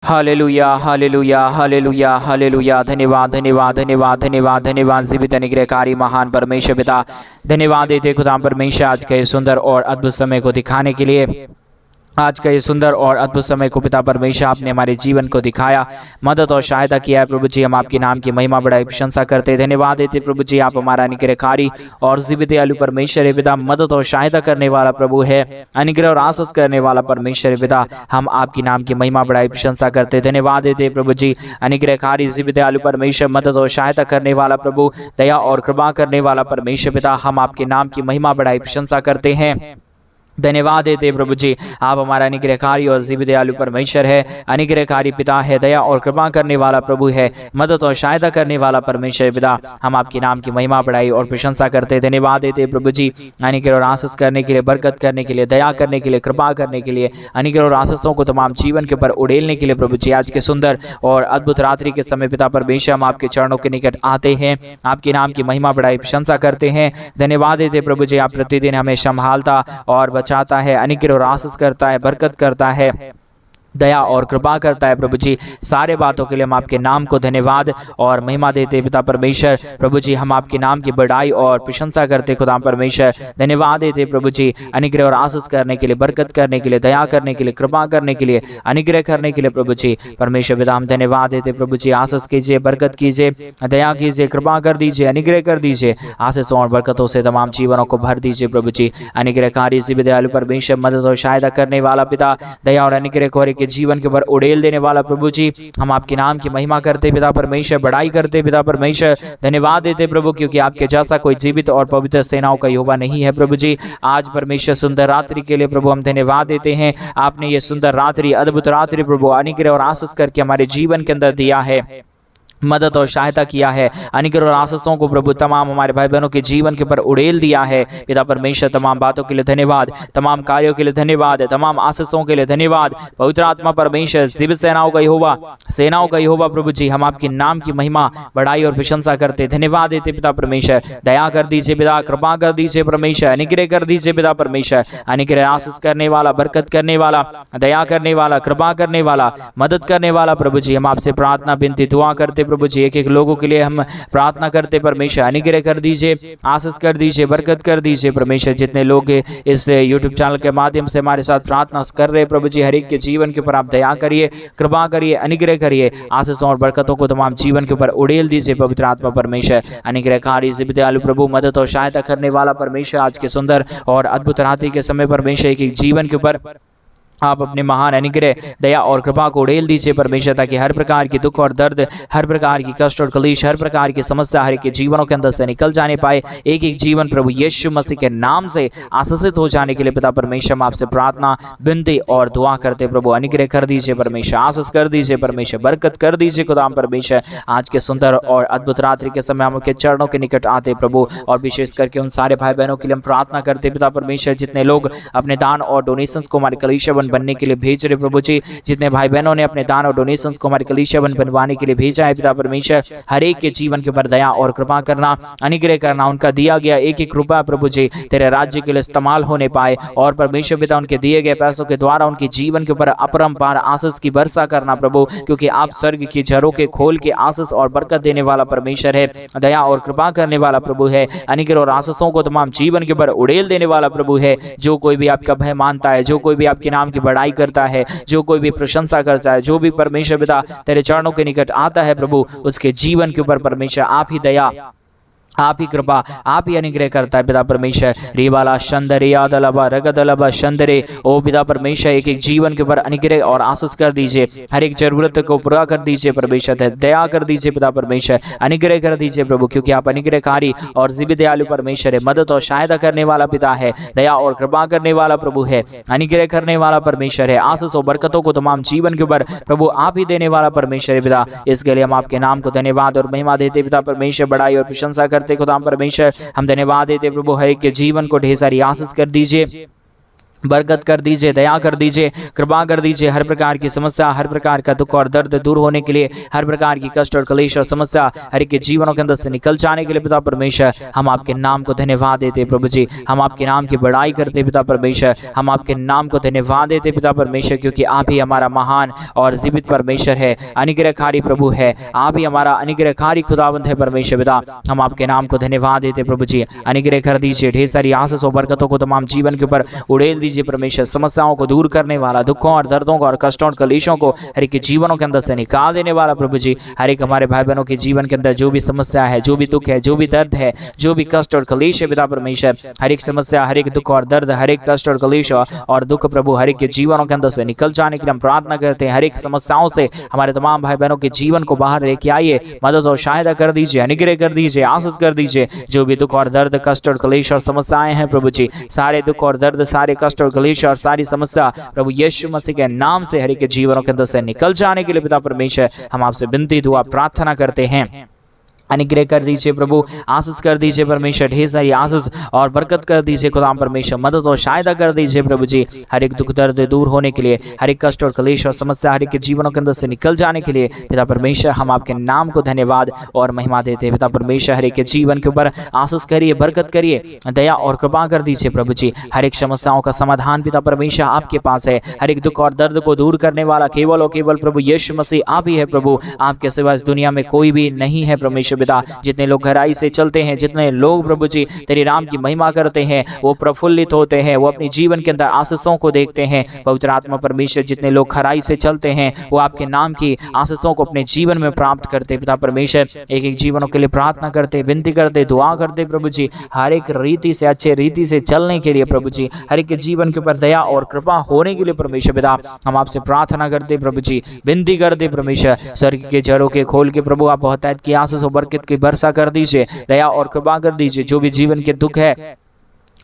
Hallelujah hallelujah hallelujah hallelujah. धन्यवाद धन्यवाद धन्यवाद धन्यवाद धन्यवाद जीवित अनुग्रहकारी महान परमेश्वर पिता, धन्यवाद देते खुदा परमेश्वर आज के सुंदर और अद्भुत समय को दिखाने के लिए। आज का ये सुंदर और अद्भुत समय को पिता परमेश्वर आपने हमारे जीवन को दिखाया, मदद और सहायता किया है प्रभु जी। हम आपके नाम की महिमा बड़ाई प्रशंसा करते हैं, धन्यवाद देते प्रभु जी। आप हमारा अनुग्रहकारी और जीवित दयालु परमेश्वर है पिता, मदद और सहायता करने वाला प्रभु है, अनुग्रह और आशीष करने वाला परमेश्वर है पिता। हम आपकी नाम की महिमा बड़ाई प्रशंसा करते हैं, धन्यवाद देते प्रभु जी। अनुग्रहकारी जीवित दयालु परमेश्वर, मदद और सहायता करने वाला प्रभु, दया और कृपा करने वाला परमेश्वर पिता, हम आपके नाम की महिमा बड़ाई प्रशंसा करते हैं, धन्यवाद देते प्रभु जी। आप हमारा अनुग्रहकारी और जीवित दयालु परमेश्वर है, अनुग्रहकारी पिता है, दया और कृपा करने वाला प्रभु है, मदद और सहायता करने वाला परमेश्वर पिता। हम आपके नाम की महिमा बढ़ाई और प्रशंसा करते, धन्यवाद देते प्रभु जी। अनुग्रह और आशीष करने के लिए, बरकत करने के लिए, दया करने के लिए, कृपा करने के लिए, अनुग्रह और आशीषों को तमाम जीवन के ऊपर उड़ेलने के लिए प्रभु जी। आज के सुंदर और अद्भुत रात्रि के समय पिता परमेश्वर, हम आपके चरणों के निकट आते हैं, आपके नाम की महिमा बढ़ाई प्रशंसा करते हैं, धन्यवाद देते प्रभु जी। आप प्रतिदिन हमें संभालता और चाहता है, अनुग्रह और आशीष करता है, बरकत करता है, दया और कृपा करता है प्रभु जी। सारे बातों के लिए हम आपके नाम को धन्यवाद और महिमा देते पिता परमेश्वर प्रभु जी। हम आपके नाम की बड़ाई और प्रशंसा करते खुदा परमेश्वर, धन्यवाद देते प्रभु जी। अनुग्रह और आशीष करने के लिए, बरकत करने के लिए, दया करने के लिए, कृपा करने के लिए, अनुग्रह करने के लिए प्रभु जी परमेश्वर पिता, हम धन्यवाद देते प्रभु जी। आशीष कीजिए, बरकत कीजिए, दया कीजिए, कृपा कर दीजिए, अनुग्रह कर दीजिए, आशीषों और बरकतों से तमाम जीवनों को भर दीजिए प्रभु जी। अनुग्रहकारी जीवित दयालु परमेश्वर, मदद और सहायता करने वाला पिता, दया और अनुग्रह के जीवन के ऊपर उड़ेल देने वाला प्रभु जी, हम आपके नाम की महिमा करते पिता परमेश्वर, बड़ाई करते पिता परमेश्वर, धन्यवाद देते प्रभु, क्योंकि आपके जैसा कोई जीवित और पवित्र सेनाओं का यहोवा नहीं है प्रभु जी। आज परमेश्वर सुंदर रात्रि के लिए प्रभु हम धन्यवाद देते हैं। आपने ये सुंदर रात्रि, अद्भुत रात्रि प्रभु अनुग्रह और आशीष करके हमारे जीवन के अंदर दिया है, मदद और सहायता किया है, अनुग्रह और आशीषों को प्रभु तमाम हमारे भाई बहनों के जीवन के ऊपर उड़ेल दिया है पिता परमेश्वर। तमाम बातों के लिए धन्यवाद, तमाम कार्यों के लिए धन्यवाद, तमाम आशीषों के लिए धन्यवाद। पवित्र आत्मा परमेश्वर, जीवित सेनाओं का यहोवा, सेनाओं का यहोवा प्रभु जी, हम आपके नाम की महिमा बढ़ाई और प्रशंसा करते, धन्यवाद देते पिता परमेश्वर। दया कर दीजिए पिता, कृपा कर दीजिए परमेश्वर, अनुग्रह कर दीजिए पिता परमेश्वर। अनुग्रह आशीष करने वाला, बरकत करने वाला, दया करने वाला, कृपा करने वाला, मदद करने वाला प्रभु जी, हम आपसे प्रार्थना विनती दुआ करते प्रभु जी। एक एक लोगों के लिए हम प्रार्थना करते परमेश्वर, अनुग्रह कर दीजिए, आशीष कर दीजिए, बरकत कर दीजिए परमेश्वर। जितने लोग इस यूट्यूब चैनल के माध्यम से हमारे साथ प्रार्थना कर रहे प्रभु जी, हर एक के जीवन के ऊपर आप दया करिए, कृपा करिए, अनुग्रह करिए, आशीषों और बरकतों को तमाम जीवन के ऊपर उड़ेल दीजिए पवित्र आत्मा परमेश्वर। अनुग्रहकारी जीवित दयालु प्रभु, मदद और सहायता करने वाला परमेश्वर, आज के सुंदर और अद्भुत रात्रि के समय परमेश्वर, एक एक जीवन के ऊपर आप अपने महान अनुग्रह, दया और कृपा को उड़ेल दीजिए परमेश्वर, ताकि हर प्रकार की दुख और दर्द, हर प्रकार की कष्ट और कलेश, हर प्रकार की समस्या हर एक के जीवनों के अंदर से निकल जाने पाए। एक एक जीवन प्रभु यीशु मसीह के नाम से आशीषित हो जाने के लिए पिता परमेश्वर, हम आपसे प्रार्थना विनती और दुआ करते प्रभु। अनुग्रह कर दीजिए परमेश्वर, आशीष कर दीजिए परमेश्वर, बरकत कर दीजिए खुदा परमेश्वर। आज के सुंदर और अद्भुत रात्रि के समय हम आपके चरणों के निकट आते प्रभु, और विशेष करके उन सारे भाई बहनों के लिए हम प्रार्थना करते पिता परमेश्वर, जितने लोग अपने दान और डोनेशंस को हमारे कलीसिया बनने के लिए भेज रहे प्रभु जी, जितने भाई बहनों ने अपने दान और डोनेशंस को हमारे कलीसिया बनवाने के लिए भेजा है पिता परमेश्वर, हर एक के जीवन के ऊपर दया और कृपा करना, अनुग्रह करना, उनका दिया गया एक एक रुपया प्रभु जी तेरे राज्य के लिए इस्तेमाल होने पाए, और परमेश्वर पिता उनके दिए गए पैसों के द्वारा उनके जीवन के ऊपर अपरंपार आशीष की वर्षा करना प्रभु, क्योंकि आप स्वर्ग की झरों के खोल के आशीष और बरकत देने वाला परमेश्वर है, दया और कृपा करने वाला प्रभु है, अनुग्रह और आशीषों को तमाम जीवन के ऊपर उड़ेल देने वाला प्रभु है। जो कोई भी आपका भय मानता है, जो कोई भी आपके नाम की बड़ाई करता है, जो कोई भी प्रशंसा करता है, जो भी परमेश्वर पिता तेरे चरणों के निकट आता है प्रभु, उसके जीवन के ऊपर परमेश्वर आप ही दया, आप ही कृपा, आप ही अनुग्रह करता है पिता परमेश्वर। रेवाला शंदरे यादलबा रगदलबा शंदरे, ओ पिता परमेश्वर, एक एक जीवन के ऊपर अनुग्रह और आशीष कर दीजिए, हर एक जरूरत को पूरा कर दीजिए परमेश्वर, दया कर दीजिए पिता परमेश्वर, अनुग्रह कर दीजिए प्रभु, क्योंकि आप अनुग्रहकारी और जीवित दयालु परमेश्वर है, मदद और सहायता करने वाला पिता है, दया और कृपा करने वाला प्रभु है, अनुग्रह करने वाला परमेश्वर है, आशीष और बरकतों को तमाम जीवन के ऊपर प्रभु आप ही देने वाला परमेश्वर है पिता। इसके लिए हम आपके नाम को धन्यवाद और महिमा देते पिता परमेश्वर, बड़ाई और प्रशंसा करते खुदा परमेश्वर। हम धन्यवाद देते प्रभु, हर एक के जीवन को ढेर सारी आशीष कर दीजिए, बरकत कर दीजिए, दया कर दीजिए, कृपा कर दीजिए। हर प्रकार की समस्या, हर प्रकार का दुख और दर्द दूर होने के लिए, हर प्रकार की कष्ट और क्लेश और समस्या हर एक के जीवनों के अंदर से निकल जाने के लिए पिता परमेश्वर हम आपके नाम को धन्यवाद देते प्रभु जी। हम आपके नाम की बड़ाई करते पिता परमेश्वर, हम आपके नाम को धन्यवाद देते पिता परमेश्वर, क्योंकि आप ही हमारा महान और जीवित परमेश्वर है, अनुग्रहकारी प्रभु है। आप ही हमारा अनुग्रहकारी खुदावंत है परमेश्वर पिता। हम आपके नाम को धन्यवाद देते प्रभु जी। अनुग्रह कर दीजिए, ढेर सारी आशीष और बरकतों को तमाम जीवन के ऊपर उड़ेल दीजिए परमेश्वर। समस्याओं को दूर करने वाला, दुखों और दर्दों को और कष्टों और कलेशों को हर एक के जीवनों के अंदर से निकाल देने वाला प्रभु जी। हर एक हमारे भाई बहनों के जीवन के अंदर जो भी समस्या है, जो भी दुख है, जो भी दर्द है, जो भी कष्ट और कलेश है पिता परमेश्वर, हर एक समस्या, हर एक दुख और दर्द, हर एक कष्ट और कलेश और दुख प्रभु हर एक के जीवनों के अंदर से निकल जाने के लिए हम प्रार्थना करते हैं। हर एक समस्याओं से हमारे तमाम भाई बहनों के जीवन को बाहर लेके आइए, मदद और सहायता कर दीजिए, अनुग्रह कर दीजिए, आशीष कर दीजिए। जो भी दुख और दर्द, कष्ट और कलेश और समस्याएं हैं प्रभु जी, सारे दुख और दर्द, सारे कष्ट और कलेश और सारी समस्या प्रभु यीशु मसीह के नाम से हर एक के जीवनों के अंदर से निकल जाने के लिए पिता परमेश्वर हम आपसे विनती दुआ प्रार्थना करते हैं। अनुग्रह कर दीजिए प्रभु, आशीष कर दीजिए परमेश्वर, ढेर सारी आशीष और बरकत कर दीजिए खुदा परमेश्वर, मदद और सहायता कर दीजिए प्रभु जी। हर एक दुख दर्द दूर होने के लिए, हर एक कष्ट और क्लेश और समस्या हर एक के जीवनों के अंदर से निकल जाने के लिए पिता परमेश्वर हम आपके नाम को धन्यवाद और महिमा देते हैं। पिता परमेश्वर हर एक के जीवन के ऊपर आशीष करिए, बरकत करिए, दया और कृपा कर दीजिए प्रभु जी। हर एक समस्याओं का समाधान पिता परमेश्वर आपके पास है। हर एक दुख और दर्द को दूर करने वाला केवल और केवल प्रभु यीशु मसीह आप ही है प्रभु। आपके सिवा इस दुनिया में कोई भी नहीं है परमेश्वर पिता। जितने लोग गहराई से चलते हैं, जितने लोग प्रभु जी तेरे नाम की महिमा करते हैं, वो प्रफुल्लित होते हैं, वो अपने जीवन के अंदर आशीषों को देखते हैं। पवित्र आत्मा परमेश्वर, जितने लोग खराई से चलते हैं वो आपके नाम की आशीषों को अपने जीवन में प्राप्त करते। पिता परमेश्वर एक एक जीवनों के लिए प्रार्थना करते, विनती करते, दुआ करते प्रभु जी। हर एक रीति से, अच्छे रीति से चलने के लिए प्रभु जी, हर एक के जीवन के ऊपर दया और कृपा होने के लिए परमेश्वर पिता हम आपसे प्रार्थना करते प्रभु जी, विनती करते परमेश्वर। स्वर्ग के जड़ों के खोल के प्रभु आप बहुतायत की आशीष और बरकत की वर्षा कर दीजिए, दया और कृपा कर दीजिए। जो भी जीवन के दुख है,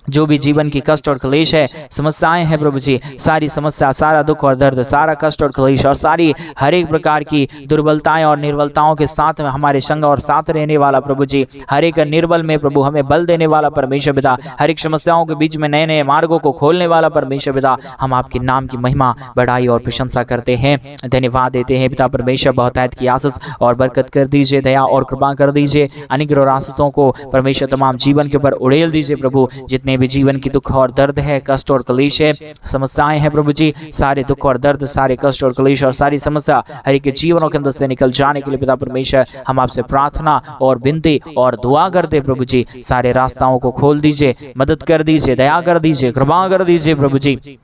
जो भी जीवन की कष्ट और क्लेश है, समस्याएं हैं प्रभु जी, सारी समस्या, सारा दुख और दर्द, सारा कष्ट और क्लेश और सारी हर एक प्रकार की दुर्बलताएं और निर्बलताओं के साथ में हमारे संग और साथ रहने वाला प्रभु जी, हर एक निर्बल में प्रभु हमें बल देने वाला परमेश्वर पिता, हर एक समस्याओं के बीच में नए नए मार्गों को खोलने वाला परमेश्वर पिता, हम आपके नाम की महिमा, बड़ाई और प्रशंसा करते हैं, धन्यवाद देते हैं पिता परमेश्वर। बहुतायत की आशीष और बरकत कर दीजिए, दया और कृपा कर दीजिए, अनुग्रह और आशीषों को परमेश्वर तमाम जीवन के ऊपर उड़ेल दीजिए प्रभु। जितने भी जीवन की दुख और दर्द है, कष्ट और क्लेश है, समस्याएं हैं प्रभु जी, सारे दुख और दर्द, सारे कष्ट और क्लेश और सारी समस्या हर एक के जीवनों के अंदर से निकल जाने के लिए पिता परमेश्वर हम आपसे प्रार्थना और विनती और दुआ करते प्रभु जी। सारे रास्ताओं को खोल दीजिए, मदद कर दीजिए, दया कर दीजिए, कृपा कर दीजिए प्रभु जी।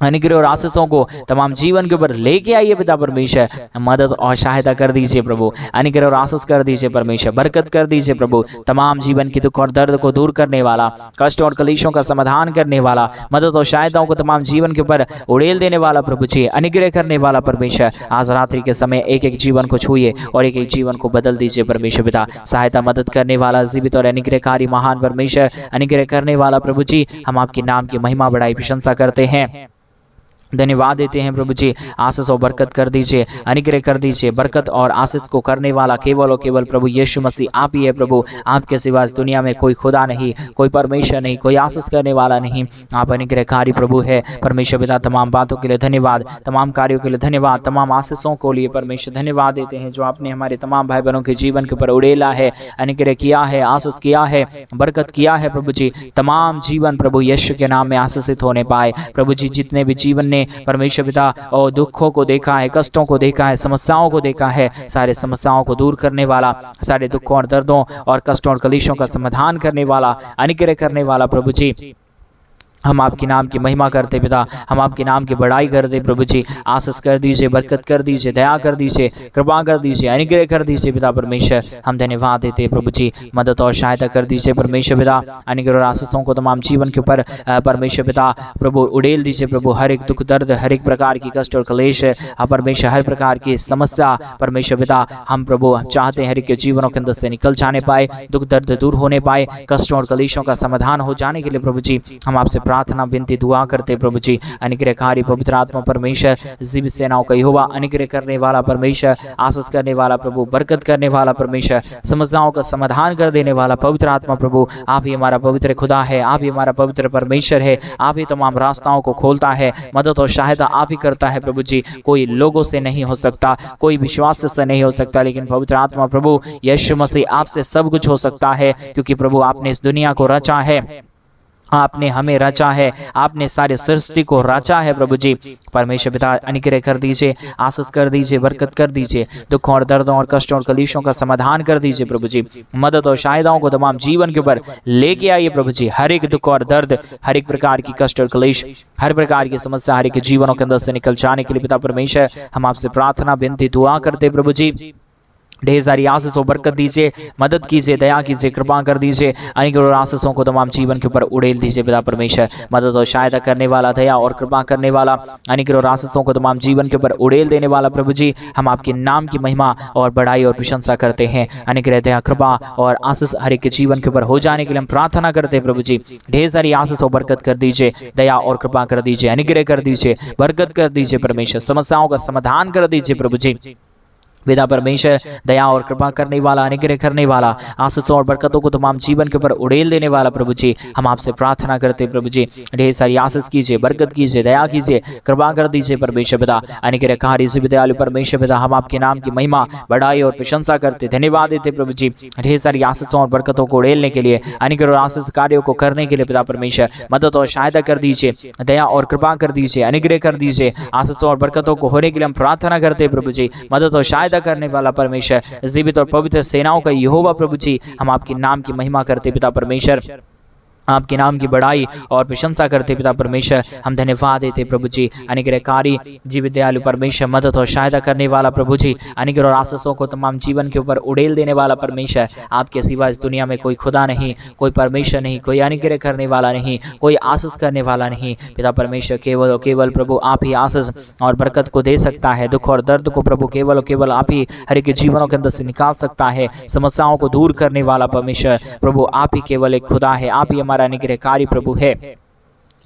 अनुग्रह और आशीषों को तमाम जीवन के ऊपर लेके आइए पिता परमेश्वर, मदद और सहायता कर दीजिए प्रभु। अनुग्रह और आशीष कर दीजिए परमेश्वर, बरकत कर दीजिए प्रभु। तमाम जीवन की दुख और दर्द को दूर करने वाला, कष्ट और क्लेशों का समाधान करने वाला, मदद और सहायताओं को तमाम जीवन के ऊपर उड़ेल देने वाला प्रभु जी, अनुग्रह करने वाला परमेश्वर, आज रात्रि के समय एक एक जीवन को छूइए और एक एक जीवन को बदल दीजिए परमेश्वर पिता। सहायता, मदद करने वाला, जीवित और अनुग्रहकारी महान परमेश्वर, अनुग्रह करने वाला प्रभु जी, हम आपके नाम की महिमा, बड़ाई, प्रशंसा करते हैं, धन्यवाद देते हैं प्रभु जी। आशीष और बरकत कर दीजिए, अनुग्रह कर दीजिए। बरकत और आशीष को करने वाला केवल और केवल प्रभु यीशु मसीह आप ही है प्रभु। आपके सिवा इस दुनिया में कोई खुदा नहीं, कोई परमेश्वर नहीं, कोई आशीष करने वाला नहीं। आप अनुग्रहकारी प्रभु है परमेश्वर पिता। तमाम बातों के लिए धन्यवाद, तमाम कार्यों के लिए धन्यवाद, तमाम आशीषों को लिए परमेश्वर धन्यवाद देते हैं जो आपने हमारे तमाम भाई बहनों के जीवन के ऊपर उड़ेला है, अनुग्रह किया है, आशीष किया है, बरकत किया है प्रभु जी। तमाम जीवन प्रभु यीशु के नाम में आशीषित होने पाए प्रभु जी। जितने भी जीवन परमेश्वर पिता और दुखों को देखा है, कष्टों को देखा है, समस्याओं को देखा है, सारे समस्याओं को दूर करने वाला, सारे दुखों और दर्दों और कष्टों और क्लेशों का समाधान करने वाला, अनुग्रह करने वाला प्रभु जी, हम आपके नाम की महिमा करते पिता, हम आपके नाम की बड़ाई करते प्रभु जी। आशीष कर दीजिए, बरकत कर दीजिए, दया कर दीजिए, कृपा कर दीजिए, अनुग्रह कर दीजिए पिता परमेश्वर। हम धन्यवाद देते प्रभु जी, मदद और सहायता कर दीजिए परमेश्वर पिता। अनुग्रह और आशीषों को तमाम जीवन के ऊपर परमेश्वर पिता प्रभु उड़ेल दीजिए प्रभु। हर एक दुख दर्द, हर एक प्रकार की कष्ट और क्लेश परमेश्वर, हर प्रकार की समस्या परमेश्वर पिता हम प्रभु चाहते हैं हर एक के जीवनों के अंदर से निकल जाने पाए, दुख दर्द दूर होने पाए, कष्टों और क्लेशों का समाधान हो जाने के लिए प्रभु जी हम आपसे प्रार्थना विनती दुआ करते प्रभु जी। अनुग्रहकारी पवित्र आत्मा परमेश्वर, जीवित सेनाओं का यहोवा, अनुग्रह करने वाला परमेश्वर, आशीष करने वाला प्रभु, बरकत करने वाला परमेश्वर, समस्याओं का समाधान कर देने वाला पवित्र आत्मा प्रभु, आप ही हमारा पवित्र खुदा है, आप ही हमारा पवित्र परमेश्वर है, आप ही तमाम रास्ताओं को खोलता है, मदद और सहायता आप ही करता है प्रभु जी। कोई लोगों से नहीं हो सकता, कोई विश्वास से नहीं हो सकता, लेकिन पवित्र आत्मा प्रभु यीशु मसीह आपसे सब कुछ हो सकता है, क्योंकि प्रभु आपने इस दुनिया को रचा है, आपने हमें रचा है, आपने सारे सृष्टि को रचा है प्रभु जी। परमेश्वर पिता अनुग्रह कर दीजिए, आशीष कर दीजिए, बरकत कर दीजिए, दुखों और दर्दों और कष्टों और कलेशों का समाधान कर दीजिए प्रभु जी। मदद और सहायताओं को तमाम जीवन के ऊपर लेके आइए प्रभु जी। हर एक दुख और दर्द, हर एक प्रकार की कष्ट और कलेश, हर प्रकार की समस्या हर एक जीवनों के अंदर से निकल जाने के लिए पिता परमेश्वर हम आपसे प्रार्थना विनती दुआ करते प्रभु जी। ढेर सारी आशीषों बरकत दीजिए, मदद कीजिए, दया कीजिए, कृपा कर दीजिए, अनुग्रह और आशीषों को तमाम जीवन के ऊपर उड़ेल दीजिए पिता परमेश्वर। मदद और सहायता करने वाला, दया और कृपा करने वाला, अनुग्रह और आशीषों को तमाम जीवन के ऊपर उड़ेल देने वाला प्रभु जी, हम आपके नाम की महिमा और बड़ाई और प्रशंसा करते हैं। अनुग्रह, दया, कृपा और आशीष हर एक के जीवन के ऊपर हो जाने के लिए हम प्रार्थना करते हैं प्रभु जी। ढेर सारी आशीषों बरकत कर दीजिए, दया और कृपा कर दीजिए, अनुग्रह कर दीजिए, बरकत कर दीजिए परमेश्वर, समस्याओं का समाधान कर दीजिए प्रभु जी। पिता परमेश्वर दया और कृपा करने वाला, अनुग्रह करने वाला, आशीषों और बरकतों को तमाम जीवन के ऊपर उड़ेल देने वाला प्रभु जी, हम आपसे प्रार्थना करते प्रभु जी। ढेर सारी आशीष कीजिए, बरकत कीजिए, दया कीजिए, कृपा कर दीजिए परमेश्वर पिता। अनुग्रहकारी दयालु परमेश्वर पिता, हम आपके नाम की महिमा, बड़ाई और प्रशंसा करते, धन्यवाद देते प्रभु जी। ढेर सारी आशीषों और बरकतों को उड़ेलने के लिए, अनुग्रह और आशीष कार्यों को करने के लिए पिता परमेश्वर मदद और सहायता कर दीजिए, दया और कृपा कर दीजिए, अनुग्रह कर दीजिए, आशीषों और बरकतों को होने के लिए हम प्रार्थना करते प्रभु जी। मदद और सहायता करने वाला परमेश्वर, जीवित और पवित्र सेनाओं का यहोवा प्रभु जी, हम आपके नाम की महिमा करते पिता परमेश्वर, आपके नाम की बड़ाई और प्रशंसा करते पिता परमेश्वर, हम धन्यवाद देते प्रभु जी। अनुग्रहकारी जीवित दयालु परमेश्वर, मदद और सहायता करने वाला प्रभु जी, अनुग्रह और आशीषों को तमाम जीवन के ऊपर उड़ेल देने वाला परमेश्वर, आपके सिवा इस दुनिया में कोई खुदा नहीं, कोई परमेश्वर नहीं, कोई अनुग्रह करने वाला नहीं, कोई आशीष करने वाला नहीं पिता परमेश्वर। केवल और केवल प्रभु आप ही आशीष और बरकत को दे सकता है। दुख और दर्द को प्रभु केवल और केवल आप ही हर एक जीवनों के अंदर से निकाल सकता है। समस्याओं को दूर करने वाला परमेश्वर प्रभु आप ही केवल एक खुदा है, आप ही हमारा अनुग्रहकारी प्रभु है,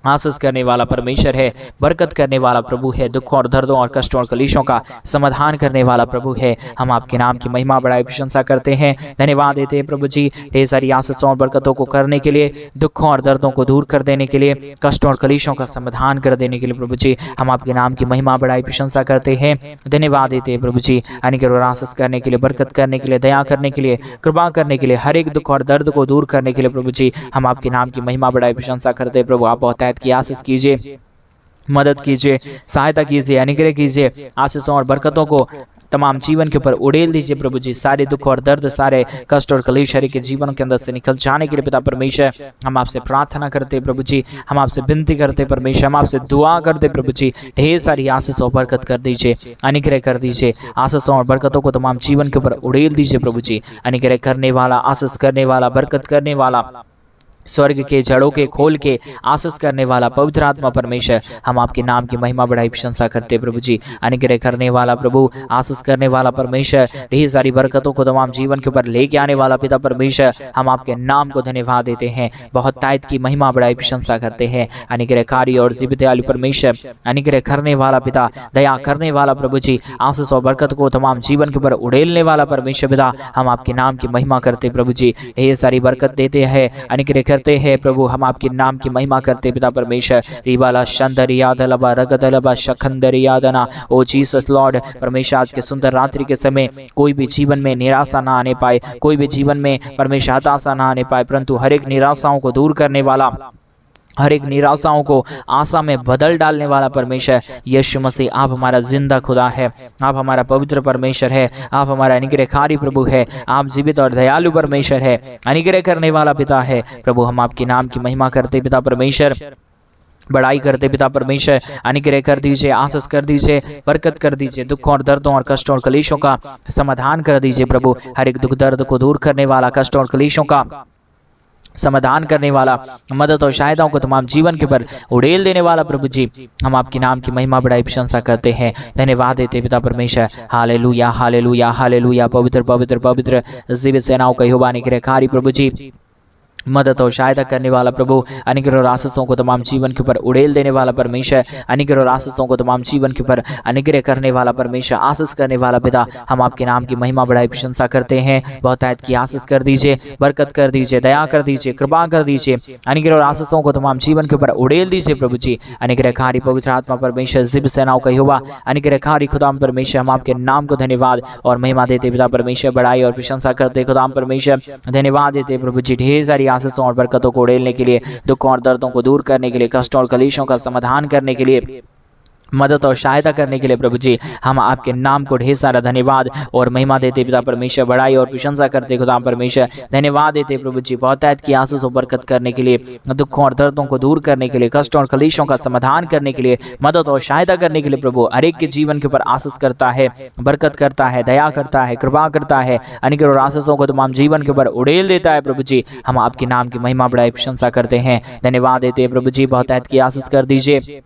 आशीष करने वाला परमेश्वर है, बरकत करने वाला प्रभु है, दुखों और दर्दों और कष्टों और कलेशों का समाधान करने वाला प्रभु है। हम आपके नाम की महिमा बड़ाई प्रशंसा करते हैं, धन्यवाद देते हैं प्रभु जी। ढेर सारी आशीषों और बरकतों को करने के लिए, दुखों और दर्दों को दूर कर देने के लिए, कष्टों और कलेशों का समाधान कर देने के लिए प्रभु जी, हम आपके नाम की महिमा बड़ाई प्रशंसा करते हैं, धन्यवाद देते हैं प्रभु जी। अनुग्रह और आशीष करने के लिए, बरकत करने के लिए, दया करने के लिए, कृपा करने के लिए, हर एक दुख और दर्द को दूर करने के लिए प्रभु जी, हम आपके नाम की महिमा बड़ाई प्रशंसा करते हैं प्रभु। आप बहुत की आशीष कीजिए, मदद कीजिए, सहायता कीजिए, अनुग्रह कीजिए, आशीषों और बरकतों को तमाम जीवन के ऊपर उड़ेल दीजिए प्रभु जी। सारे दुख और दर्द, सारे कष्ट और कलेश हर एक के जीवन के अंदर से निकल जाने के लिए पिता परमेश्वर हम आपसे प्रार्थना करते प्रभु जी, हम आपसे विनती करते परमेश्वर, हम आपसे दुआ करते प्रभु जी। ढेर सारी आशीष और बरकत कर दीजिए, अनुग्रह कर दीजिए, आशीषों और बरकतों को तमाम जीवन के ऊपर उड़ेल दीजिए प्रभु जी। अनुग्रह करने वाला, आशीष करने वाला, बरकत करने वाला, स्वर्ग के जड़ों के खोल के आशीष करने वाला पवित्र आत्मा परमेश्वर, हम आपके नाम की महिमा बड़ाई प्रशंसा करते प्रभु जी। अनुग्रह करने वाला प्रभु, आशीष करने वाला परमेश्वर, ढेर सारी बरकतों को तमाम जीवन के ऊपर लेके आने वाला पिता परमेश्वर, हम आपके नाम को धन्यवाद देते हैं, बहुत तायत की महिमा बड़ाई प्रशंसा करते हैं। अनुग्रहकारी और जीवित दयालु परमेश्वर, अनुग्रह करने वाला पिता, दया करने वाला प्रभु जी, आशीष और बरकत को तमाम जीवन के ऊपर उड़ेलने वाला परमेश्वर पिता, हम आपके नाम की महिमा करते प्रभु जी। ढेर सारी बरकत देते हैं, अनुग्रह करते हैं प्रभु, हम आपके नाम की महिमा करते पिता परमेश्वर। रिवाला शंदरिया दलबा रगदलबा शखंदरिया दना, ओ जीसस लॉर्ड परमेश्वर, आज के सुंदर रात्रि के समय कोई भी जीवन में निराशा ना आने पाए, कोई भी जीवन में परमेश्वर हताशा ना आने पाए, परंतु हर एक निराशाओं को दूर करने वाला, हर एक निराशाओं को आशा में बदल डालने वाला परमेश्वर यीशु मसीह, आप हमारा जिंदा खुदा है, आप हमारा पवित्र परमेश्वर है, आप हमारा अनुग्रहकारी प्रभु है, आप जीवित और दयालु परमेश्वर है, अनुग्रह करने वाला पिता है प्रभु। हम आपके नाम की महिमा करते पिता परमेश्वर, बड़ाई करते पिता परमेश्वर। अनुग्रह कर दीजिए, आशीष कर दीजिए, बरकत कर दीजिए, दुखों और दर्दों और कष्टों और कलेशों का समाधान कर दीजिए प्रभु। हर एक दुख दर्द को दूर करने वाला, कष्टों और कलेशों का समाधान करने वाला, मदद और सहायताओं को तमाम जीवन के ऊपर उड़ेल देने वाला प्रभु जी, हम आपके नाम की महिमा बड़ाई प्रशंसा करते हैं, धन्यवाद देते पिता परमेश्वर। हालेलुया हालेलुया हालेलुया, पवित्र पवित्र पवित्र जीवित सेनाओं का यहोवा अनुग्रहकारी प्रभु जी, मदद और सहायता करने वाला प्रभु, अनुग्रह और आशीषों को तमाम जीवन के ऊपर उड़ेल देने वाला परमेश्वर, अनुग्रह और आशीषों को तमाम जीवन के ऊपर अनुग्रह करने वाला परमेश्वर, आशीष करने वाला पिता, हम आपके नाम की महिमा बढ़ाई प्रशंसा करते हैं। बहुतायत की आशीष कर दीजिए, बरकत कर दीजिए, दया कर दीजिए, कृपा कर दीजिए, अनुग्रह और आशीषों को तमाम जीवन के ऊपर उड़ेल दीजिए प्रभु जी। अनुग्रहकारी पवित्र आत्मा परमेश्वर, जिब सेनाओं का यहोवा, अनुग्रहकारी खुदाम परमेश्वर, हम आपके नाम को धन्यवाद और महिमा देते पिता परमेश्वर, बढ़ाई और प्रशंसा करते खुदाम परमेश्वर, धन्यवाद देते प्रभु जी। ढेर सारी आशीषों और बरकतों को उड़ेलने के लिए, दुखों और दर्दों को दूर करने के लिए, कष्टों और कलेशों का समाधान करने के लिए, मदद और सहायता करने के लिए प्रभु जी, हम आपके नाम को ढेर सारा धन्यवाद और महिमा देते पिता परमेश्वर, बढ़ाई और प्रशंसा करते खुदा परमेश्वर, धन्यवाद देते प्रभु जी। बहुतायत की आशीष और बरकत करने के लिए, दुखों और दर्दों को दूर करने के लिए, कष्टों और कलेशों का समाधान करने के लिए, मदद और सहायता करने के लिए प्रभु, हर एक के जीवन के ऊपर आशीष करता है, बरकत करता है, दया करता है, कृपा करता है, अनुग्रह और आशीषों को तमाम जीवन के ऊपर उड़ेल देता है प्रभु जी। हम आपके नाम की महिमा बढ़ाई प्रशंसा करते हैं, धन्यवाद देते हैं प्रभु जी। बहुतायत की आशीष कर दीजिए,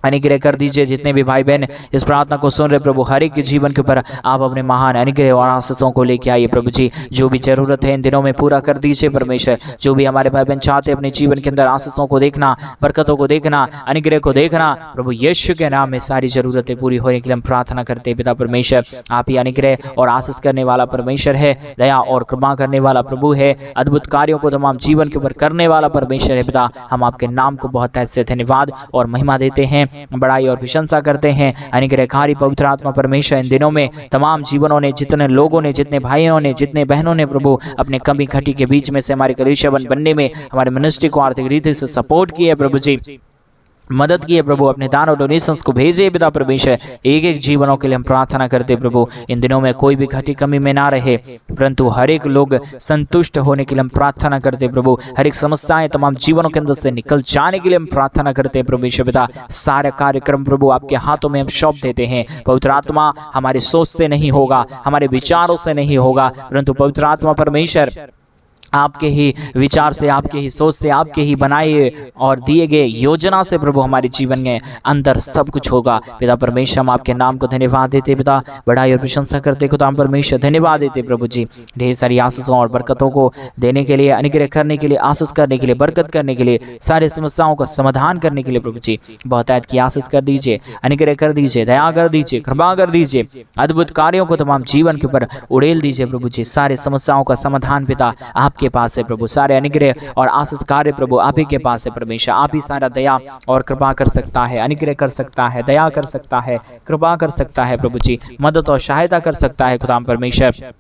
अनुग्रह कर दीजिए। जितने भी भाई बहन इस प्रार्थना को सुन रहे प्रभु, हर एक के जीवन के ऊपर आप अपने महान अनुग्रह और आशीषों को लेके आइए प्रभु जी। जो भी जरूरत है इन दिनों में पूरा कर दीजिए परमेश्वर। जो भी हमारे भाई बहन चाहते हैं अपने जीवन के अंदर आशीषों को देखना, बरकतों को देखना, अनुग्रह को देखना, प्रभु यीशु के नाम में सारी जरूरतें पूरी होने के लिए हम प्रार्थना करते हैं पिता परमेश्वर। आप ही अनुग्रह और आशीष करने वाला परमेश्वर है, दया और कृपा करने वाला प्रभु है, अद्भुत कार्यों को तमाम जीवन के ऊपर करने वाला परमेश्वर है पिता। हम आपके नाम को बहुत ऐसे धन्यवाद और महिमा देते हैं, बड़ाई और प्रशंसा करते हैं। अनुग्रहकारी पवित्र आत्मा परमेश्वर, इन दिनों में तमाम जीवनों ने, जितने लोगों ने, जितने भाइयों ने, जितने बहनों ने प्रभु अपने कमी घटी के बीच में से हमारे कलीसिया बनने में हमारे मिनिस्ट्री को आर्थिक रीति से सपोर्ट किया है प्रभु जी, मदद की है प्रभु, अपने दान और डोनेशंस को भेजे पिता परमेश्वर। एक एक जीवनों के लिए हम प्रार्थना करते प्रभु, इन दिनों में कोई भी घटी कमी में ना रहे, परंतु हर एक लोग संतुष्ट होने के लिए हम प्रार्थना करते प्रभु। हर एक समस्याएं तमाम जीवनों के अंदर से निकल जाने के लिए हम प्रार्थना करते हैं परमेश्वर पिता। सारे कार्यक्रम प्रभु आपके हाथों में हम सौंप देते हैं। पवित्र आत्मा हमारे सोच से नहीं होगा, हमारे विचारों से नहीं होगा, परंतु पवित्र आत्मा परमेश्वर आपके ही विचार से, आपके ही सोच से, आपके ही बनाए और दिए गए योजना से प्रभु हमारे जीवन में अंदर सब कुछ होगा पिता परमेश्वर। हम आपके नाम को धन्यवाद देते पिता, बढ़ाई और प्रशंसा करते खुदा परमेश्वर, धन्यवाद देते प्रभु जी। ढेर सारी आशीषों और बरकतों को देने के लिए, अनुग्रह करने के लिए, आशीष करने के लिए, बरकत करने के लिए, सारे समस्याओं का समाधान करने के लिए प्रभु जी बहुतायत की आशीष कर दीजिए, अनुग्रह कर दीजिए, दया कर दीजिए, कृपा कर दीजिए, अद्भुत कार्यों को तमाम जीवन के ऊपर उड़ेल दीजिए प्रभु जी। सारे समस्याओं का समाधान पिता आपके पास है प्रभु, सारे अनुग्रह और आशीष कार्य प्रभु आप ही के पास है परमेश्वर। आप ही सारा दया और कृपा कर सकता है, अनुग्रह कर सकता है, दया कर सकता है, कृपा कर सकता है प्रभु जी, मदद और सहायता कर सकता है खुदा परमेश्वर।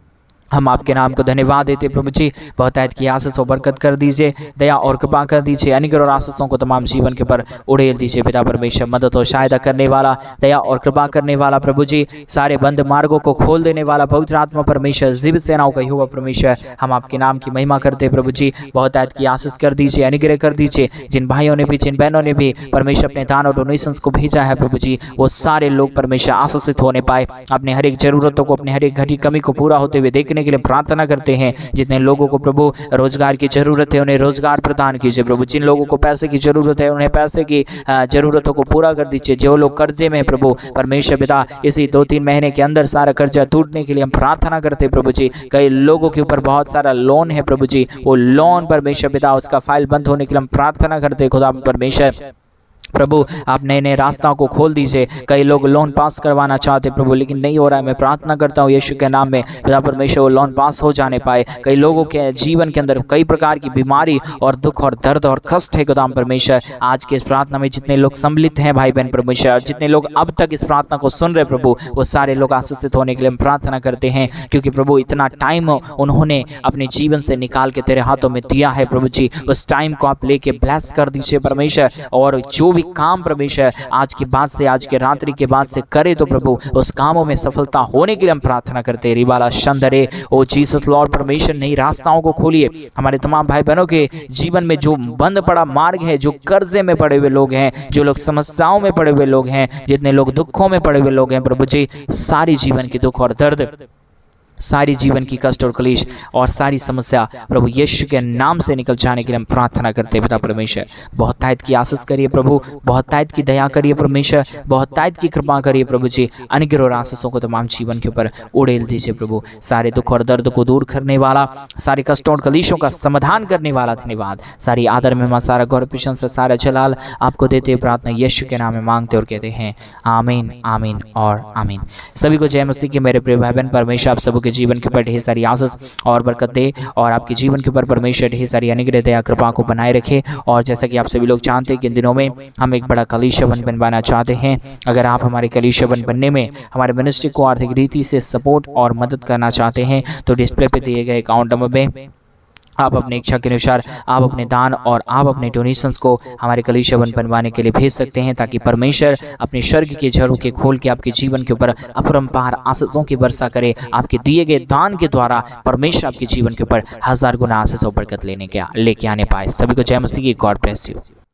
हम आपके नाम को धन्यवाद देते प्रभु जी। बहुतायत की आशीष और बरकत कर दीजिए, दया और कृपा कर दीजिए, अनुग्रह और आशीषों को तमाम जीवन के ऊपर उड़ेल दीजिए पिता परमेश्वर। मदद और सहायता करने वाला, दया और कृपा करने वाला प्रभु जी, सारे बंद मार्गों को खोल देने वाला पवित्र आत्मा परमेश्वर, जीव सेनाओं का यहोवा परमेश्वर, हम आपके नाम की महिमा करते प्रभु जी। बहुतायत की आशीष कर दीजिए, अनुग्रह कर दीजिए। जिन भाइयों ने भी, जिन बहनों ने भी परमेश्वर अपने दान और डोनेशंस को भेजा है प्रभु जी, वो सारे लोग परमेश्वर आशीषित होने पाए, अपने हर एक जरूरतों को, अपने हर एक घटी कमी को पूरा होते हुए देखने के लिए प्रार्थना करते हैं। जितने लोगों को प्रभु रोजगार की जरूरत है उन्हें रोजगार प्रदान कीजिए प्रभु। जिन लोगों को पैसे की जरूरत है उन्हें पैसे की जरूरतों को पूरा कर दीजिए। जो लोग कर्जे में प्रभु परमेश्वर पिता, इसी 2-3 महीने के अंदर सारा कर्जा टूटने के लिए हम प्रार्थना करते प्रभु जी। कई लोगों के ऊपर बहुत सारा लोन है प्रभु जी, वो लोन परमेश्वर पिता उसका फाइल बंद होने के लिए हम प्रार्थना करते खुदा परमेश्वर। प्रभु आप नए नए रास्ताओं को खोल दीजिए। कई लोग लोन पास करवाना चाहते प्रभु लेकिन नहीं हो रहा है, मैं प्रार्थना करता हूँ यीशु के नाम में पिता परमेश्वर वो लोन पास हो जाने पाए। कई लोगों के जीवन के अंदर कई प्रकार की बीमारी और दुख और दर्द और कष्ट है खुदा परमेश्वर। आज के इस प्रार्थना में जितने लोग सम्मिलित हैं भाई बहन परमेश्वर, और जितने लोग अब तक इस प्रार्थना को सुन रहे प्रभु, वो सारे लोग आशीषित होने के लिए हम प्रार्थना करते हैं, क्योंकि प्रभु इतना टाइम उन्होंने अपने जीवन से निकाल के तेरे हाथों में दिया है प्रभु जी। उस टाइम को आप लेके ब्लेस कर दीजिए परमेश्वर, और जो भी काम परमेश्वर आज के बाद से, आज के रात्रि के बाद से करे तो प्रभु उस कामों में सफलता होने के लिए हम प्रार्थना करते हैं। रिबाला शंदरे ओ जीसस लॉर्ड परमेश्वर, नई रास्ताओं को खोलिए। हमारे तमाम भाई बहनों के जीवन में जो बंद पड़ा मार्ग है, जो कर्जे में पड़े हुए लोग हैं, जो लोग समस्याओं में पड़े हुए लोग हैं, जितने लोग दुखों में पड़े हुए लोग हैं प्रभु जी, सारी जीवन की दुख और दर्द सारी जीवन की कष्ट और क्लेश और सारी समस्या प्रभु यीशु के नाम से निकल जाने के लिए हम प्रार्थना करते हैं पिता परमेश्वर। बहुत तायत की आशीष करिए प्रभु, बहुत तायत की दया करिए परमेश्वर, बहुत तायत की कृपा करिए प्रभु जी। अनुग्रह और आशीषों को तमाम जीवन के ऊपर उड़ेल दीजिए प्रभु। सारे दुख और दर्द को दूर करने वाला, सारे कष्टों और क्लेशों का समाधान करने वाला धन्यवाद। सारी आदर में सारा गौरव प्रशंसा सारा जलाल आपको देते हुए प्रार्थना यीशु के नाम में मांगते और कहते हैं आमीन, आमीन और आमीन। सभी को जय मसीह की मेरे प्रिय भाई बहन। परमेश्वर आप सबके जीवन के ऊपर ढेर सारी आशीष और बरकत दे और आपके जीवन के ऊपर परमेश्वर ढेर सारी अनुग्रह दया कृपा को बनाए रखे। और जैसा कि आप सभी लोग जानते हैं कि इन दिनों में हम एक बड़ा कलीसिया बनवाना चाहते हैं। अगर आप हमारे कलीसिया बनने में हमारे मिनिस्ट्री को आर्थिक रीति से सपोर्ट और मदद करना चाहते हैं तो डिस्प्ले पे दिए गए अकाउंट नंबर में आप अपनी इच्छा के अनुसार आप अपने दान और आप अपने डोनेशंस को हमारे कलीसिया बनवाने के लिए भेज सकते हैं, ताकि परमेश्वर अपने स्वर्ग के झरोखे के खोल के आपके जीवन के ऊपर अपरंपार आशीषों की वर्षा करे। आपके दिए गए दान के द्वारा परमेश्वर आपके जीवन के ऊपर 1000 गुना आशीष और बरकत लेके आने पाए। सभी को जय मसीह की। God bless you.